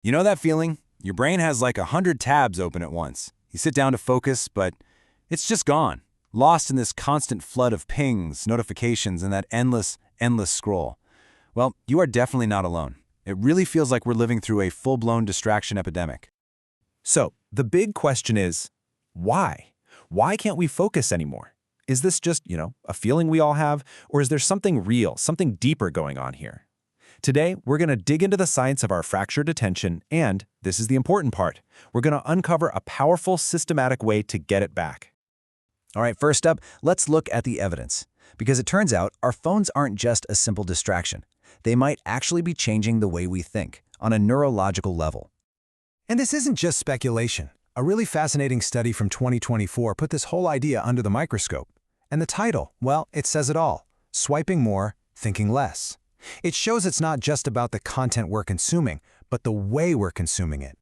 You know that feeling? Your brain has like 100 tabs open at once. You sit down to focus, but it's just gone, lost in this constant flood of pings, notifications, and that endless scroll. Well, you are definitely not alone. It really feels like we're living through a full-blown distraction epidemic. So, the big question is, why? Why can't we focus anymore? Is this just, a feeling we all have, or is there something real, something deeper going on here? Today, we're going to dig into the science of our fractured attention, and, this is the important part, we're going to uncover a powerful, systematic way to get it back. All right, first up, let's look at the evidence. Because it turns out our phones aren't just a simple distraction. They might actually be changing the way we think on a neurological level. And this isn't just speculation. A really fascinating study from 2024 put this whole idea under the microscope. And the title, well, it says it all. Swiping more, thinking less. It shows it's not just about the content we're consuming, but the way we're consuming it.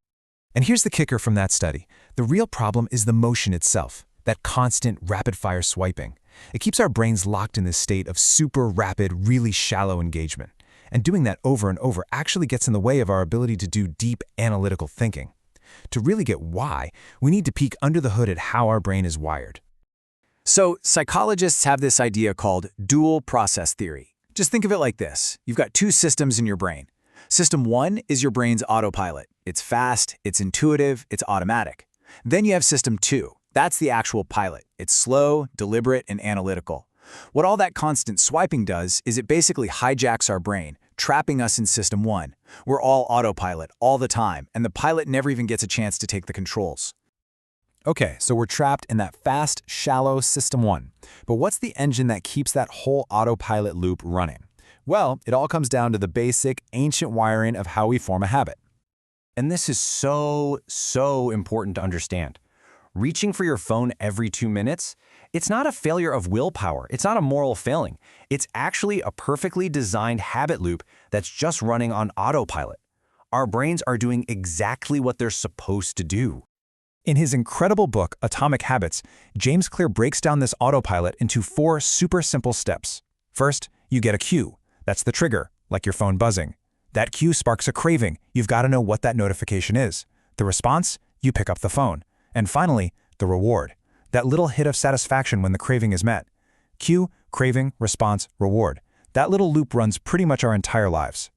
And here's the kicker from that study. The real problem is the motion itself, that constant, rapid-fire swiping. It keeps our brains locked in this state of super rapid, really shallow engagement. And doing that over and over actually gets in the way of our ability to do deep, analytical thinking. To really get why, we need to peek under the hood at how our brain is wired. So, psychologists have this idea called dual process theory. Just think of it like this. You've got two systems in your brain. System 1 is your brain's autopilot. It's fast, it's intuitive, it's automatic. Then you have System 2. That's the actual pilot. It's slow, deliberate, and analytical. What all that constant swiping does is it basically hijacks our brain, trapping us in System 1. We're all autopilot all the time, and the pilot never even gets a chance to take the controls. Okay, so we're trapped in that fast, shallow System 1. But what's the engine that keeps that whole autopilot loop running? Well, it all comes down to the basic, ancient wiring of how we form a habit. And this is so important to understand. Reaching for your phone every 2 minutes, it's not a failure of willpower. It's not a moral failing. It's actually a perfectly designed habit loop that's just running on autopilot. Our brains are doing exactly what they're supposed to do. In his incredible book, Atomic Habits, James Clear breaks down this autopilot into 4 super simple steps. First, you get a cue. That's the trigger, like your phone buzzing. That cue sparks a craving. You've got to know what that notification is. The response? You pick up the phone. And finally, the reward. That little hit of satisfaction when the craving is met. Cue, craving, response, reward. That little loop runs pretty much our entire lives.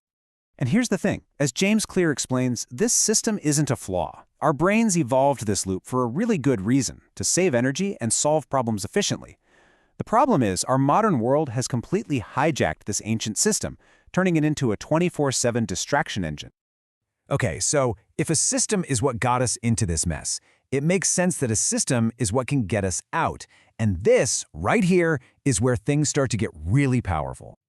And here's the thing. As James Clear explains, this system isn't a flaw. Our brains evolved this loop for a really good reason, to save energy and solve problems efficiently. The problem is our modern world has completely hijacked this ancient system, turning it into a 24/7 distraction engine. Okay, so if a system is what got us into this mess, it makes sense that a system is what can get us out. And this, right here, is where things start to get really powerful.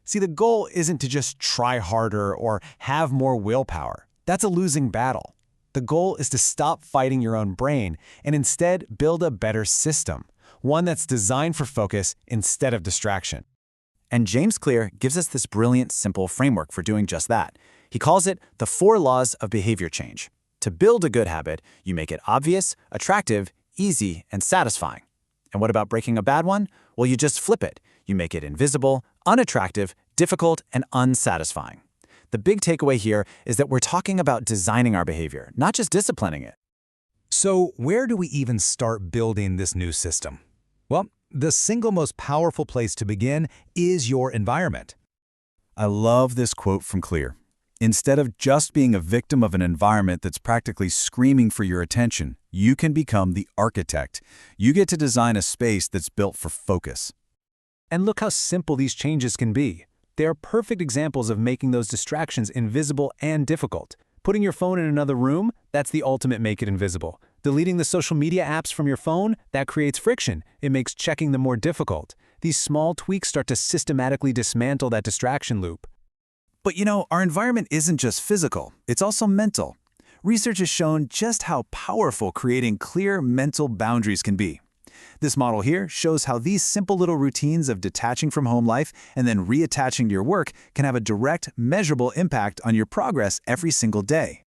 See, the goal isn't to just try harder or have more willpower. That's a losing battle. The goal is to stop fighting your own brain and instead build a better system, one that's designed for focus instead of distraction. And James Clear gives us this brilliant, simple framework for doing just that. He calls it the 4 laws of behavior change. To build a good habit, you make it obvious, attractive, easy, and satisfying. And what about breaking a bad one? Well, you just flip it. You make it invisible, unattractive, difficult, and unsatisfying. The big takeaway here is that we're talking about designing our behavior, not just disciplining it. So where do we even start building this new system? Well, the single most powerful place to begin is your environment. I love this quote from Clear. Instead of just being a victim of an environment that's practically screaming for your attention, you can become the architect. You get to design a space that's built for focus. And look how simple these changes can be. They are perfect examples of making those distractions invisible and difficult. Putting your phone in another room, that's the ultimate make it invisible. Deleting the social media apps from your phone, that creates friction. It makes checking them more difficult. These small tweaks start to systematically dismantle that distraction loop. But our environment isn't just physical, it's also mental. Research has shown just how powerful creating clear mental boundaries can be. This model here shows how these simple little routines of detaching from home life and then reattaching to your work can have a direct, measurable impact on your progress every single day.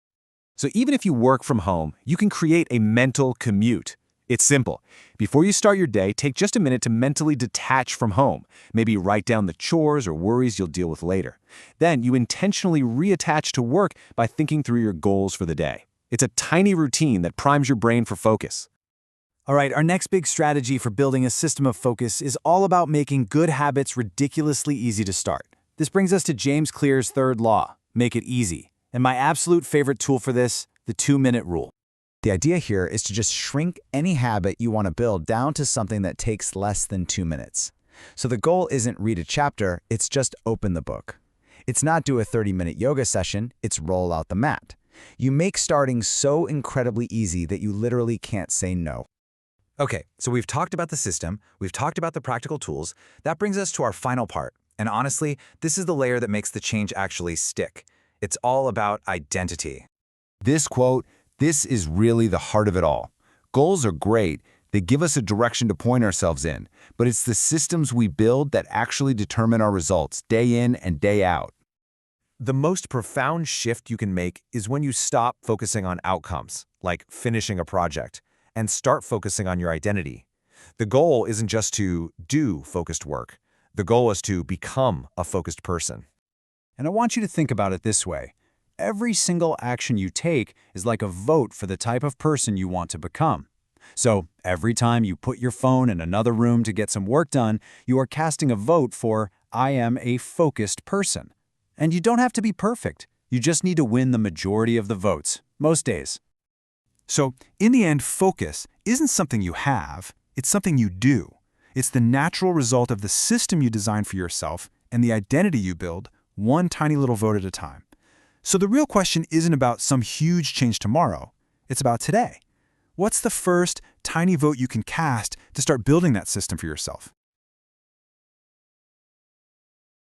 So even if you work from home, you can create a mental commute. It's simple. Before you start your day, take just a minute to mentally detach from home. Maybe write down the chores or worries you'll deal with later. Then you intentionally reattach to work by thinking through your goals for the day. It's a tiny routine that primes your brain for focus. All right, our next big strategy for building a system of focus is all about making good habits ridiculously easy to start. This brings us to James Clear's third law, make it easy. And my absolute favorite tool for this, the 2-minute rule. The idea here is to just shrink any habit you want to build down to something that takes less than 2 minutes. So the goal isn't read a chapter, it's just open the book. It's not do a 30-minute yoga session, it's roll out the mat. You make starting so incredibly easy that you literally can't say no. Okay, so we've talked about the system, we've talked about the practical tools. That brings us to our final part. And honestly, this is the layer that makes the change actually stick. It's all about identity. This quote, this is really the heart of it all. Goals are great. They give us a direction to point ourselves in, but it's the systems we build that actually determine our results day in and day out. The most profound shift you can make is when you stop focusing on outcomes, like finishing a project, and start focusing on your identity. The goal isn't just to do focused work. The goal is to become a focused person. And I want you to think about it this way. Every single action you take is like a vote for the type of person you want to become. So every time you put your phone in another room to get some work done, you are casting a vote for, I am a focused person. And you don't have to be perfect. You just need to win the majority of the votes, most days. So, in the end, focus isn't something you have, it's something you do. It's the natural result of the system you design for yourself and the identity you build, one tiny little vote at a time. So the real question isn't about some huge change tomorrow, it's about today. What's the first tiny vote you can cast to start building that system for yourself?